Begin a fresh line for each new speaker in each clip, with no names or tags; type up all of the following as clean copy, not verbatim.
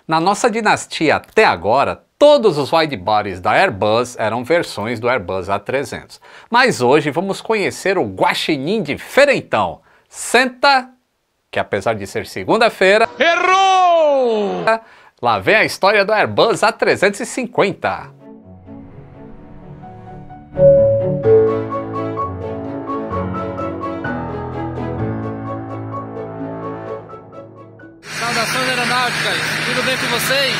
Na nossa dinastia até agora, todos os widebodies da Airbus eram versões do Airbus A300. Mas hoje vamos conhecer o guaxinim diferentão. Senta, que apesar de ser segunda-feira... Errou! Lá vem a história do Airbus A350.
Saudações aeronáuticas, tudo bem com vocês?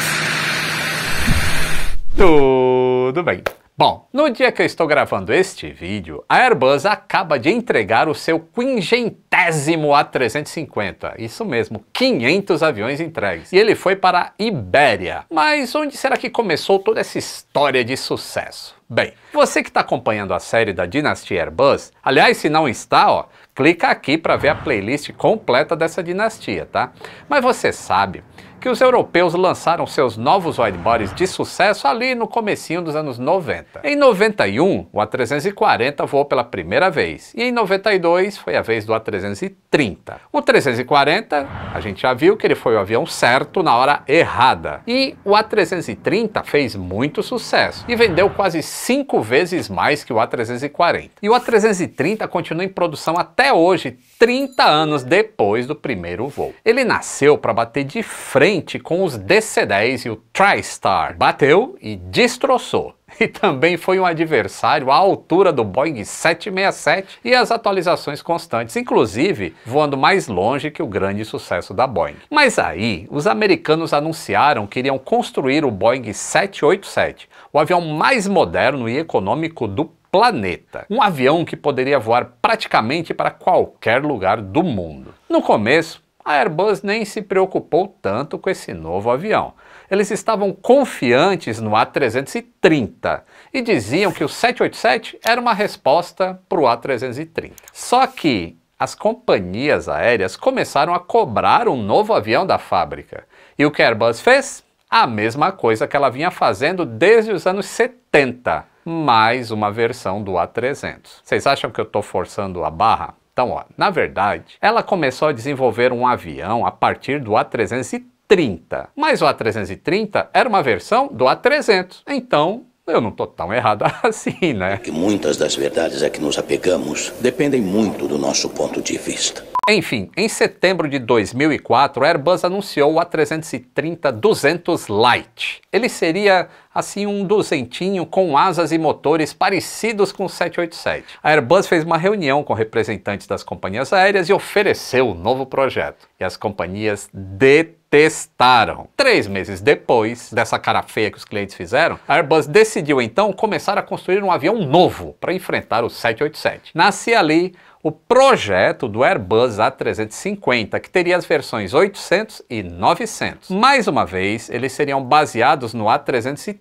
Tudo bem. Bom, no dia que eu estou gravando este vídeo, a Airbus acaba de entregar o seu 500º A350. Isso mesmo, 500 aviões entregues. E ele foi para a Ibéria. Mas onde será que começou toda essa história de sucesso? Bem, você que está acompanhando a série da Dinastia Airbus, aliás, se não está, ó, clica aqui para ver a playlist completa dessa dinastia, tá? Mas você sabe que os europeus lançaram seus novos widebodies de sucesso ali no comecinho dos anos 90. Em 91, o A340 voou pela primeira vez, e em 92 foi a vez do A330. O 340, a gente já viu que ele foi o avião certo na hora errada. E o A330 fez muito sucesso, e vendeu quase 5 vezes mais que o A340. E o A330 continua em produção até hoje, 30 anos depois do primeiro voo. Ele nasceu para bater de frente com os DC-10 e o TriStar. Bateu e destroçou. E também foi um adversário à altura do Boeing 767 e as atualizações constantes, inclusive voando mais longe que o grande sucesso da Boeing. Mas aí, os americanos anunciaram que iriam construir o Boeing 787, o avião mais moderno e econômico do planeta. Um avião que poderia voar praticamente para qualquer lugar do mundo. No começo, a Airbus nem se preocupou tanto com esse novo avião. Eles estavam confiantes no A330 e diziam que o 787 era uma resposta para o A330. Só que as companhias aéreas começaram a cobrar um novo avião da fábrica. E o que a Airbus fez? A mesma coisa que ela vinha fazendo desde os anos 70. Mais uma versão do A300. Vocês acham que eu estou forçando a barra? Então, ó, na verdade, ela começou a desenvolver um avião a partir do A330. Mas o A330 era uma versão do A300. Então, eu não estou tão errado assim, né?
Que muitas das verdades a que nos apegamos dependem muito do nosso ponto de vista.
Enfim, em setembro de 2004, a Airbus anunciou o A330-200 Lite. Ele seria, assim, um duzentinho com asas e motores parecidos com o 787. A Airbus fez uma reunião com representantes das companhias aéreas e ofereceu o novo projeto. E as companhias detestaram. 3 meses depois dessa cara feia que os clientes fizeram, a Airbus decidiu então começar a construir um avião novo para enfrentar o 787. Nascia ali o projeto do Airbus A350, que teria as versões 800 e 900. Mais uma vez, eles seriam baseados no A330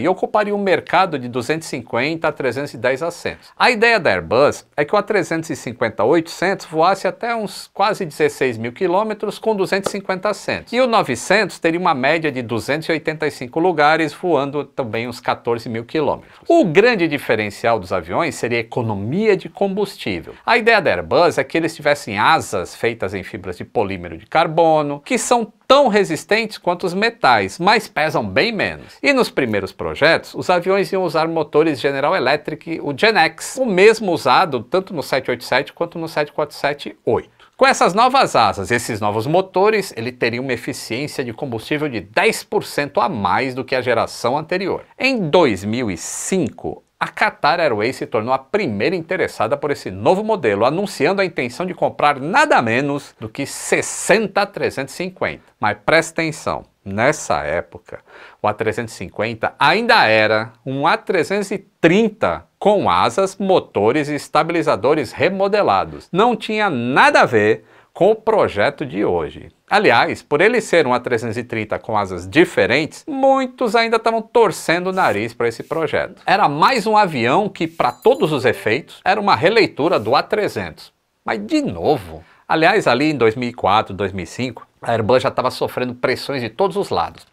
e ocupariam um mercado de 250 a 310 assentos. A ideia da Airbus é que o A350-800 voasse até uns quase 16 mil quilômetros com 250 assentos. E o 900 teria uma média de 285 lugares, voando também uns 14 mil quilômetros. O grande diferencial dos aviões seria a economia de combustível. A ideia da Airbus é que eles tivessem asas feitas em fibras de polímero de carbono, que são tão resistentes quanto os metais, mas pesam bem menos. E nos primeiros projetos, os aviões iam usar motores General Electric, o GEnx, o mesmo usado tanto no 787 quanto no 747-8. Com essas novas asas e esses novos motores, ele teria uma eficiência de combustível de 10% a mais do que a geração anterior. Em 2005, a Qatar Airways se tornou a primeira interessada por esse novo modelo, anunciando a intenção de comprar nada menos do que 60 A350. Mas presta atenção, nessa época, o A350 ainda era um A330 com asas, motores e estabilizadores remodelados. Não tinha nada a ver com o projeto de hoje. Aliás, por ele ser um A330 com asas diferentes, muitos ainda estavam torcendo o nariz para esse projeto. Era mais um avião que, para todos os efeitos, era uma releitura do A300. Mas de novo? Aliás, ali em 2004, 2005, a Airbus já estava sofrendo pressões de todos os lados.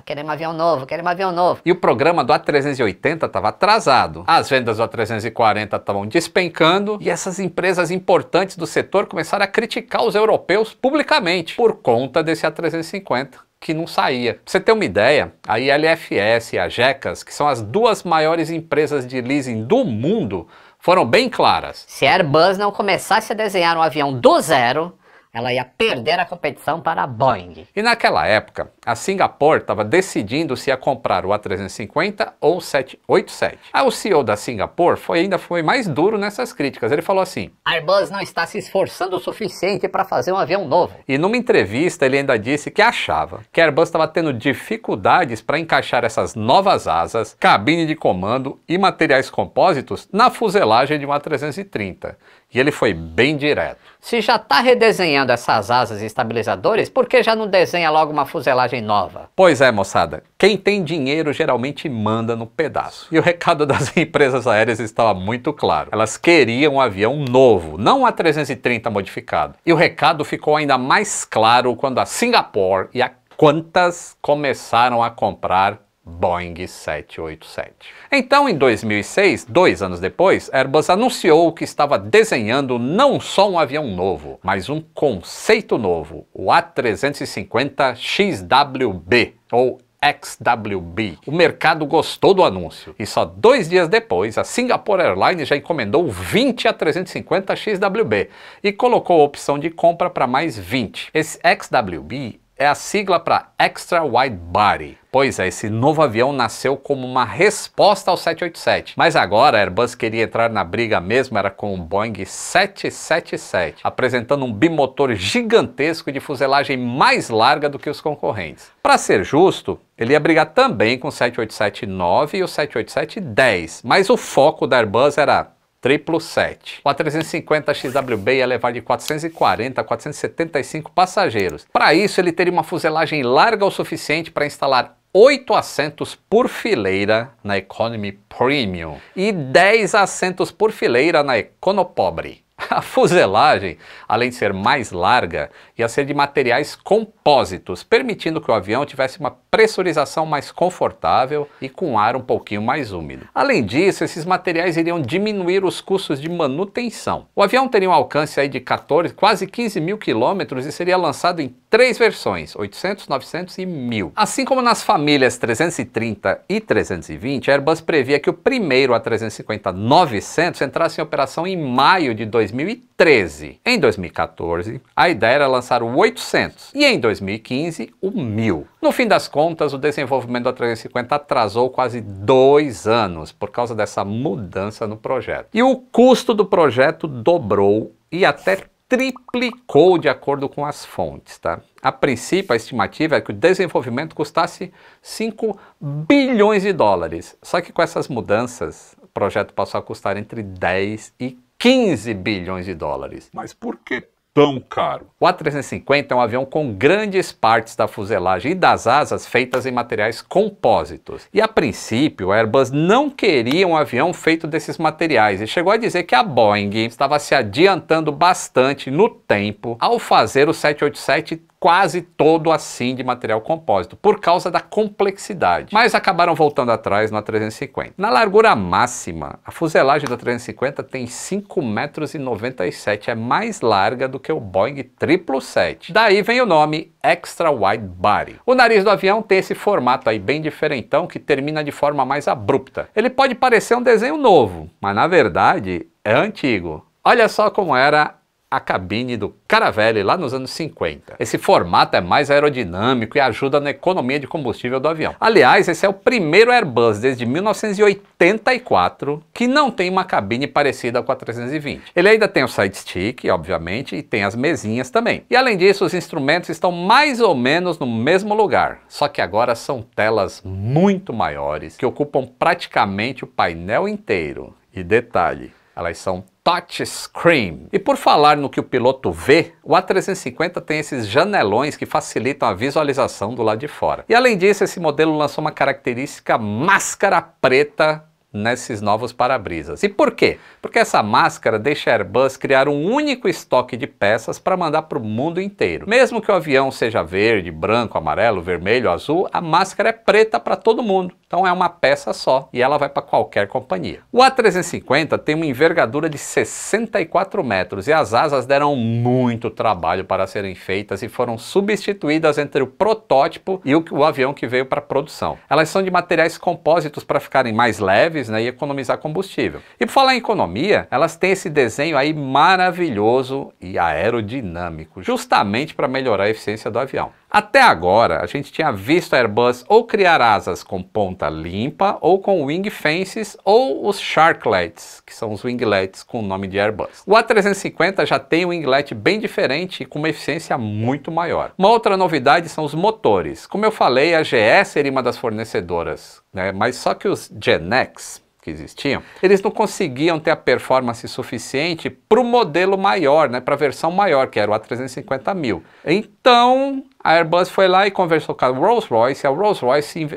Queremos um avião novo, queremos um avião novo.
E o programa do A380 estava atrasado. As vendas do A340 estavam despencando e essas empresas importantes do setor começaram a criticar os europeus publicamente por conta desse A350 que não saía. Pra você ter uma ideia, a ILFS e a GECAS, que são as duas maiores empresas de leasing do mundo, foram bem claras.
Se a Airbus não começasse a desenhar um avião do zero, ela ia perder a competição para a Boeing.
E naquela época, a Singapore estava decidindo se ia comprar o A350 ou o 787. Aí o CEO da Singapore ainda foi mais duro nessas críticas. Ele falou assim:
a Airbus não está se esforçando o suficiente para fazer um avião novo.
E numa entrevista ele ainda disse que achava que a Airbus estava tendo dificuldades para encaixar essas novas asas, cabine de comando e materiais compósitos na fuselagem de um A330. E ele foi bem direto.
Se já está redesenhando essas asas e estabilizadores, por que já não desenha logo uma fuselagem nova?
Pois é, moçada. Quem tem dinheiro geralmente manda no pedaço. E o recado das empresas aéreas estava muito claro. Elas queriam um avião novo, não um A330 modificado. E o recado ficou ainda mais claro quando a Singapore e a Qantas começaram a comprar Boeing 787. Então, em 2006, 2 anos depois, a Airbus anunciou que estava desenhando não só um avião novo, mas um conceito novo, o A350XWB, ou XWB. O mercado gostou do anúncio e só 2 dias depois a Singapore Airlines já encomendou 20 A350XWB e colocou a opção de compra para mais 20. Esse XWB é a sigla para Extra Wide Body. Pois é, esse novo avião nasceu como uma resposta ao 787, mas agora a Airbus queria entrar na briga mesmo, era com o Boeing 777, apresentando um bimotor gigantesco de fuselagem mais larga do que os concorrentes. Para ser justo, ele ia brigar também com o 787-9 e o 787-10, mas o foco da Airbus era 777. O A350XWB ia levar de 440 a 475 passageiros. Para isso, ele teria uma fuselagem larga o suficiente para instalar 8 assentos por fileira na Economy Premium e 10 assentos por fileira na Econopobre. A fuselagem, além de ser mais larga, ia ser de materiais compósitos, permitindo que o avião tivesse uma pressurização mais confortável e com ar um pouquinho mais úmido. Além disso, esses materiais iriam diminuir os custos de manutenção. O avião teria um alcance aí de 14, quase 15 mil quilômetros e seria lançado em 3 versões, 800, 900 e 1000. Assim como nas famílias 330 e 320, a Airbus previa que o primeiro A350-900 entrasse em operação em maio de 2013. Em 2014, a ideia era lançar o 800 e em 2015 o 1000. No fim das contas, o desenvolvimento do A350 atrasou quase 2 anos por causa dessa mudança no projeto. E o custo do projeto dobrou e até triplicou de acordo com as fontes, tá? A princípio, a estimativa é que o desenvolvimento custasse 5 bilhões de dólares. Só que com essas mudanças, o projeto passou a custar entre 10 e 15 bilhões de dólares.
Mas por que tão caro?
O A350 é um avião com grandes partes da fuselagem e das asas feitas em materiais compósitos. E a princípio, a Airbus não queria um avião feito desses materiais e chegou a dizer que a Boeing estava se adiantando bastante no tempo ao fazer o 787 quase todo assim de material compósito, por causa da complexidade. Mas acabaram voltando atrás no A350. Na largura máxima, a fuselagem do A350 tem 5,97 m, é mais larga do que o Boeing 777. Daí vem o nome Extra Wide Body. O nariz do avião tem esse formato aí bem diferentão que termina de forma mais abrupta. Ele pode parecer um desenho novo, mas na verdade é antigo. Olha só como era a cabine do Caravelle lá nos anos 50. Esse formato é mais aerodinâmico e ajuda na economia de combustível do avião. Aliás, esse é o primeiro Airbus desde 1984 que não tem uma cabine parecida com a 320. Ele ainda tem o side stick, obviamente, e tem as mesinhas também. E além disso, os instrumentos estão mais ou menos no mesmo lugar, só que agora são telas muito maiores que ocupam praticamente o painel inteiro. E detalhe, elas são touchscreen. E por falar no que o piloto vê, o A350 tem esses janelões que facilitam a visualização do lado de fora. E além disso, esse modelo lançou uma característica máscara preta nesses novos para-brisas. E por quê? Porque essa máscara deixa a Airbus criar um único estoque de peças para mandar para o mundo inteiro. Mesmo que o avião seja verde, branco, amarelo, vermelho, azul, a máscara é preta para todo mundo. Então é uma peça só e ela vai para qualquer companhia. O A350 tem uma envergadura de 64 metros e as asas deram muito trabalho para serem feitas e foram substituídas entre o protótipo e o avião que veio para produção. Elas são de materiais compósitos para ficarem mais leves, né, e economizar combustível. E por falar em economia, elas têm esse desenho aí maravilhoso e aerodinâmico, justamente para melhorar a eficiência do avião. Até agora, a gente tinha visto a Airbus ou criar asas com ponta limpa, ou com wing fences, ou os sharklets, que são os winglets com o nome de Airbus. O A350 já tem um winglet bem diferente e com uma eficiência muito maior. Uma outra novidade são os motores. Como eu falei, a GE seria uma das fornecedoras, né? Mas só que os GEnx que existiam, eles não conseguiam ter a performance suficiente para o modelo maior, né, para a versão maior, que era o A350.000. Então, a Airbus foi lá e conversou com a Rolls-Royce, e a Rolls-Royce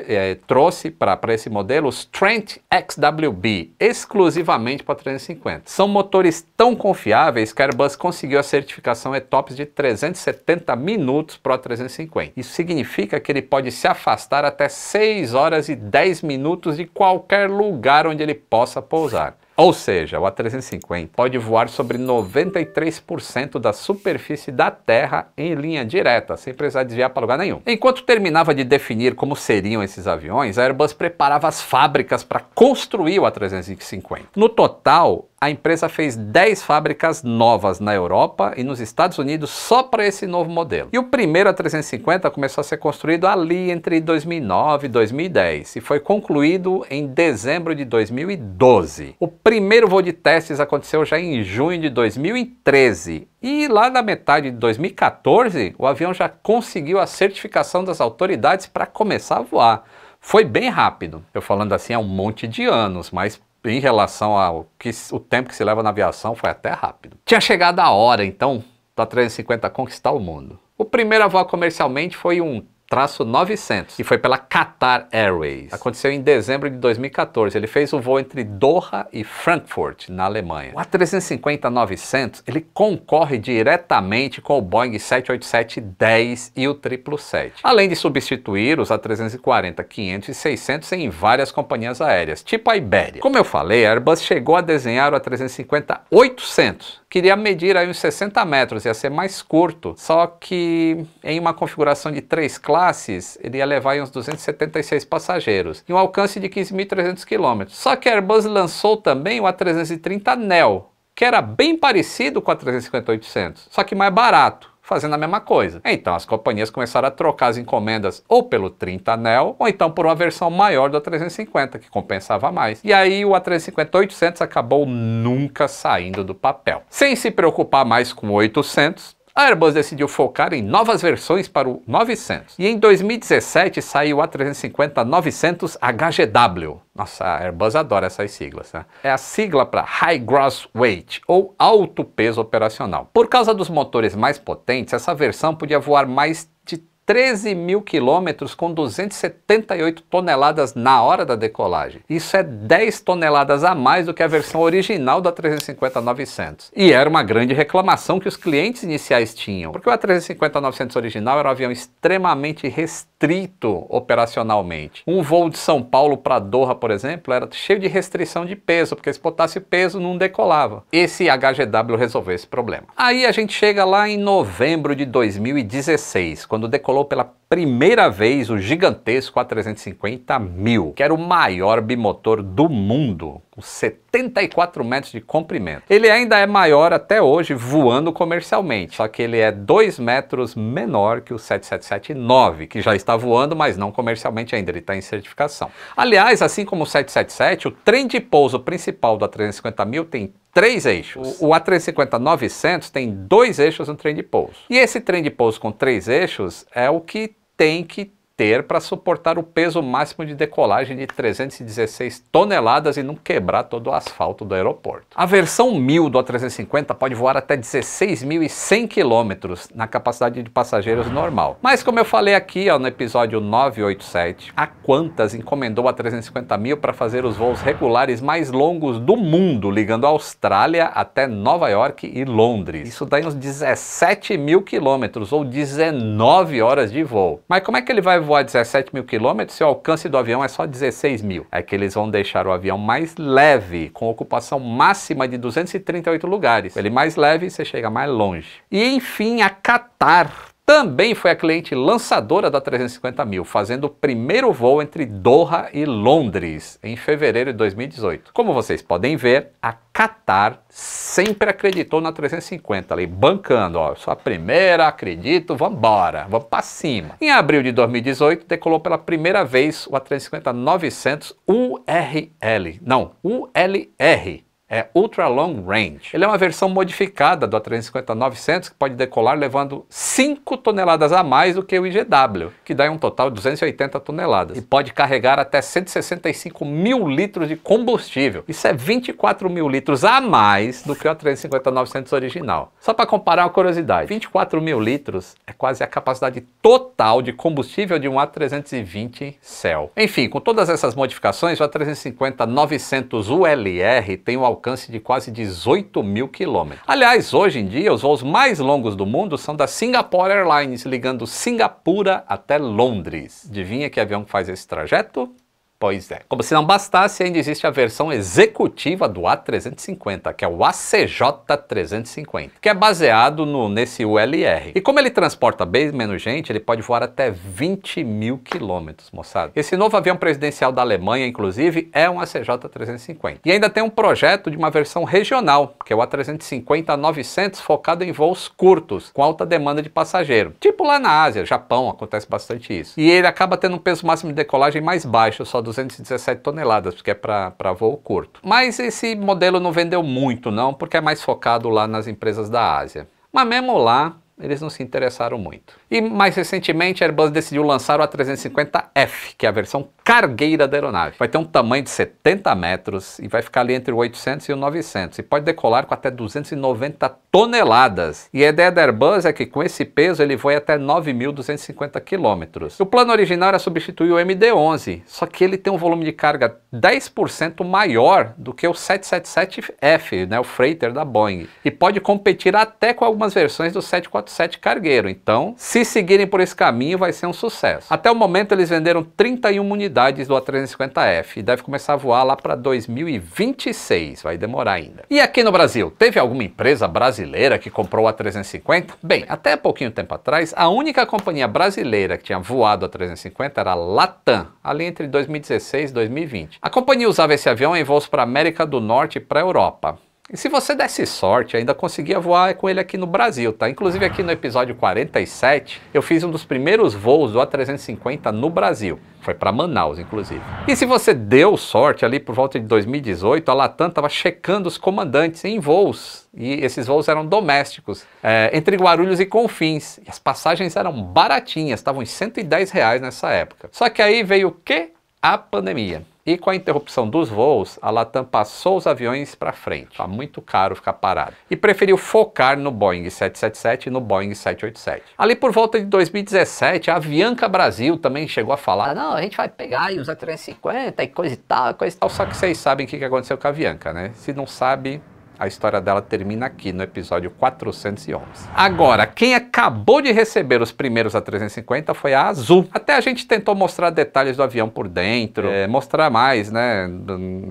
trouxe para esse modelo os Trent XWB, exclusivamente para o A350. São motores tão confiáveis que a Airbus conseguiu a certificação ETOPS de 370 minutos para o A350. Isso significa que ele pode se afastar até 6 horas e 10 minutos de qualquer lugar onde ele possa pousar. Ou seja, o A350 pode voar sobre 93% da superfície da Terra em linha direta, sem precisar desviar para lugar nenhum. Enquanto terminava de definir como seriam esses aviões, a Airbus preparava as fábricas para construir o A350. No total, a empresa fez 10 fábricas novas na Europa e nos Estados Unidos só para esse novo modelo. E o primeiro A350 começou a ser construído ali entre 2009 e 2010 e foi concluído em dezembro de 2012. O primeiro voo de testes aconteceu já em junho de 2013 e lá na metade de 2014 o avião já conseguiu a certificação das autoridades para começar a voar. Foi bem rápido. Eu falando assim há um monte de anos, mas em relação ao o tempo que se leva na aviação foi até rápido. Tinha chegado a hora então do A350 conquistar o mundo. O primeiro a voar comercialmente foi um -900 e foi pela Qatar Airways. Aconteceu em dezembro de 2014. Ele fez o voo entre Doha e Frankfurt, na Alemanha. O A350-900 ele concorre diretamente com o Boeing 787-10 e o 777, além de substituir os A340, 500 e 600 em várias companhias aéreas, tipo a Iberia. Como eu falei, a Airbus chegou a desenhar o A350-800, queria medir aí uns 60 metros, ia ser mais curto, só que em uma configuração de 3 classes, ele ia levar aí uns 276 passageiros e um alcance de 15.300 km. Só que a Airbus lançou também o A330neo, que era bem parecido com o A350-800, só que mais barato, fazendo a mesma coisa. Então as companhias começaram a trocar as encomendas ou pelo 30neo ou então por uma versão maior do A350, que compensava mais. E aí o A350-800 acabou nunca saindo do papel. Sem se preocupar mais com o 800, a Airbus decidiu focar em novas versões para o 900. E em 2017 saiu o A350-900 HGW. Nossa, a Airbus adora essas siglas, né? É a sigla para High Gross Weight, ou alto peso operacional. Por causa dos motores mais potentes, essa versão podia voar mais de 13.000 quilômetros com 278 toneladas na hora da decolagem. Isso é 10 toneladas a mais do que a versão original da A350-900. E era uma grande reclamação que os clientes iniciais tinham, porque o A350-900 original era um avião extremamente restrito operacionalmente. Um voo de São Paulo para Doha, por exemplo, era cheio de restrição de peso, porque se botasse peso não decolava. Esse HGW resolveu esse problema. Aí a gente chega lá em novembro de 2016, quando decolou pela primeira vez o gigantesco A350.000, que era o maior bimotor do mundo, com 74 metros de comprimento. Ele ainda é maior até hoje voando comercialmente, só que ele é 2 metros menor que o 777-9, que já está voando, mas não comercialmente ainda, ele está em certificação. Aliás, assim como o 777, o trem de pouso principal do A350.000 tem 3 eixos. O A350-900 tem 2 eixos no trem de pouso. E esse trem de pouso com 3 eixos é o que tem que ter para suportar o peso máximo de decolagem de 316 toneladas e não quebrar todo o asfalto do aeroporto. A versão 1000 do A350 pode voar até 16.100 km na capacidade de passageiros normal. Mas como eu falei aqui no episódio 987, a Qantas encomendou a A350.000 para fazer os voos regulares mais longos do mundo, ligando a Austrália até Nova York e Londres. Isso dá uns 17.000 km ou 19 horas de voo. Mas como é que ele vai voar 17 mil quilômetros, seu alcance do avião é só 16 mil. É que eles vão deixar o avião mais leve, com ocupação máxima de 238 lugares. Ele mais leve, você chega mais longe. E enfim, a Qatar também foi a cliente lançadora da 350.000, fazendo o primeiro voo entre Doha e Londres, em fevereiro de 2018. Como vocês podem ver, a Qatar sempre acreditou na 350, ali bancando, ó, sou a primeira, acredito, vambora, vamos pra cima. Em abril de 2018, decolou pela primeira vez o A350-900 ULR. É Ultra Long Range. Ele é uma versão modificada do A350-900 que pode decolar levando 5 toneladas a mais do que o IGW, que dá um total de 280 toneladas. E pode carregar até 165 mil litros de combustível. Isso é 24 mil litros a mais do que o A350-900 original. Só para comparar uma curiosidade, 24 mil litros é quase a capacidade total de combustível de um A320 Cell. Enfim, com todas essas modificações, o A350-900 ULR tem um alcance de quase 18 mil quilômetros. Aliás, hoje em dia, os voos mais longos do mundo são da Singapore Airlines, ligando Singapura até Londres. Adivinha que avião faz esse trajeto? Pois é. Como se não bastasse, ainda existe a versão executiva do A350, que é o ACJ350, que é baseado nesse ULR. E como ele transporta bem menos gente, ele pode voar até 20 mil quilômetros, moçada. Esse novo avião presidencial da Alemanha, inclusive, é um ACJ350. E ainda tem um projeto de uma versão regional, que é o A350-900, focado em voos curtos, com alta demanda de passageiro. Tipo lá na Ásia, Japão, acontece bastante isso. E ele acaba tendo um peso máximo de decolagem mais baixo, só 217 toneladas, porque é para voo curto. Mas esse modelo não vendeu muito não, porque é mais focado lá nas empresas da Ásia. Mas mesmo lá, eles não se interessaram muito. E mais recentemente a Airbus decidiu lançar o A350F, que é a versão cargueira da aeronave. Vai ter um tamanho de 70 metros e vai ficar ali entre o 800 e o 900 e pode decolar com até 290 toneladas. E a ideia da Airbus é que com esse peso ele voe até 9.250 quilômetros. O plano original era substituir o MD-11, só que ele tem um volume de carga 10% maior do que o 777F, né, o freighter da Boeing, e pode competir até com algumas versões do 747 cargueiro. Então, se seguirem por esse caminho, vai ser um sucesso. Até o momento, eles venderam 31 unidades do A350F e deve começar a voar lá para 2026, vai demorar ainda. E aqui no Brasil, teve alguma empresa brasileira que comprou o A350? Bem, até pouquinho tempo atrás, a única companhia brasileira que tinha voado a 350 era a Latam, ali entre 2016 e 2020. A companhia usava esse avião em voos para a América do Norte e para a Europa. E se você desse sorte, ainda conseguia voar com ele aqui no Brasil, tá? Inclusive aqui no episódio 47, eu fiz um dos primeiros voos do A350 no Brasil. Foi para Manaus, inclusive. E se você deu sorte, ali por volta de 2018, a Latam estava checando os comandantes em voos. E esses voos eram domésticos, entre Guarulhos e Confins. E as passagens eram baratinhas, estavam em R$110 nessa época. Só que aí veio o quê? A pandemia. E com a interrupção dos voos, a Latam passou os aviões para frente. Está muito caro ficar parado. E preferiu focar no Boeing 777 e no Boeing 787. Ali por volta de 2017, a Avianca Brasil também chegou a falar:
não, a gente vai pegar e usar 350 e coisa e tal, coisa e tal.
Só que vocês sabem o que aconteceu com a Avianca, né? Se não sabe, a história dela termina aqui no episódio 411. Agora, quem acabou de receber os primeiros A350 foi a Azul. Até a gente tentou mostrar detalhes do avião por dentro, mostrar mais, né,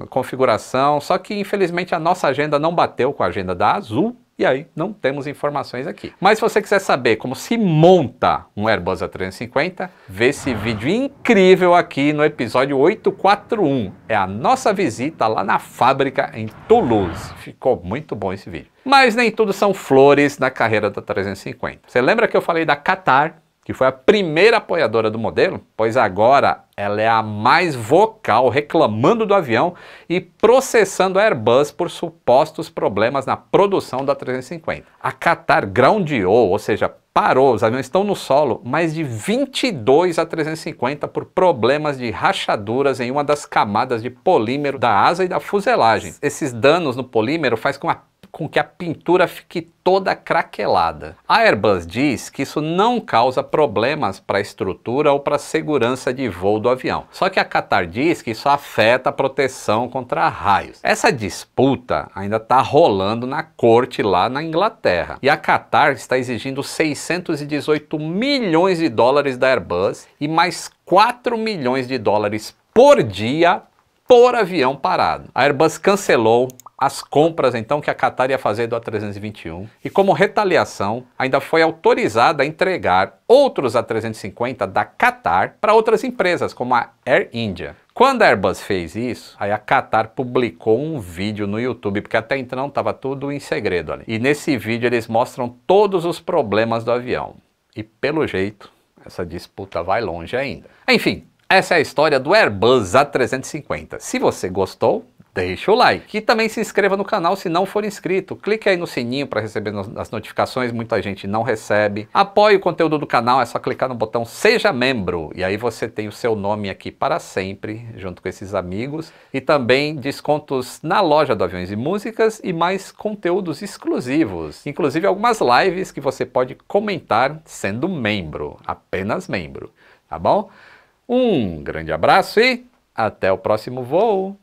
configuração, só que infelizmente a nossa agenda não bateu com a agenda da Azul. E aí, não temos informações aqui. Mas se você quiser saber como se monta um Airbus A350, vê esse vídeo incrível aqui no episódio 841. É a nossa visita lá na fábrica em Toulouse. Ficou muito bom esse vídeo. Mas nem tudo são flores na carreira da 350. Você lembra que eu falei da Qatar, que foi a primeira apoiadora do modelo? Pois agora ela é a mais vocal, reclamando do avião e processando a Airbus por supostos problemas na produção da 350. A Qatar groundeou, ou seja, parou, os aviões estão no solo, mais de 22 A350 por problemas de rachaduras em uma das camadas de polímero da asa e da fuselagem. Esses danos no polímero faz com com que a pintura fique toda craquelada. A Airbus diz que isso não causa problemas para a estrutura ou para a segurança de voo do avião. Só que a Qatar diz que isso afeta a proteção contra raios. Essa disputa ainda está rolando na corte lá na Inglaterra. E a Qatar está exigindo 618 milhões de dólares da Airbus e mais 4 milhões de dólares por dia por avião parado. A Airbus cancelou as compras então que a Qatar ia fazer do A321 e, como retaliação, ainda foi autorizada a entregar outros A350 da Qatar para outras empresas, como a Air India. Quando a Airbus fez isso, aí a Qatar publicou um vídeo no YouTube, porque até então estava tudo em segredo ali. E nesse vídeo eles mostram todos os problemas do avião. E pelo jeito, essa disputa vai longe ainda. Enfim, essa é a história do Airbus A350. Se você gostou, deixa o like. E também se inscreva no canal se não for inscrito. Clique aí no sininho para receber as notificações, muita gente não recebe. Apoie o conteúdo do canal, é só clicar no botão Seja Membro. E aí você tem o seu nome aqui para sempre, junto com esses amigos. E também descontos na loja do Aviões e Músicas e mais conteúdos exclusivos. Inclusive algumas lives que você pode comentar sendo membro, apenas membro. Tá bom? Um grande abraço e até o próximo voo!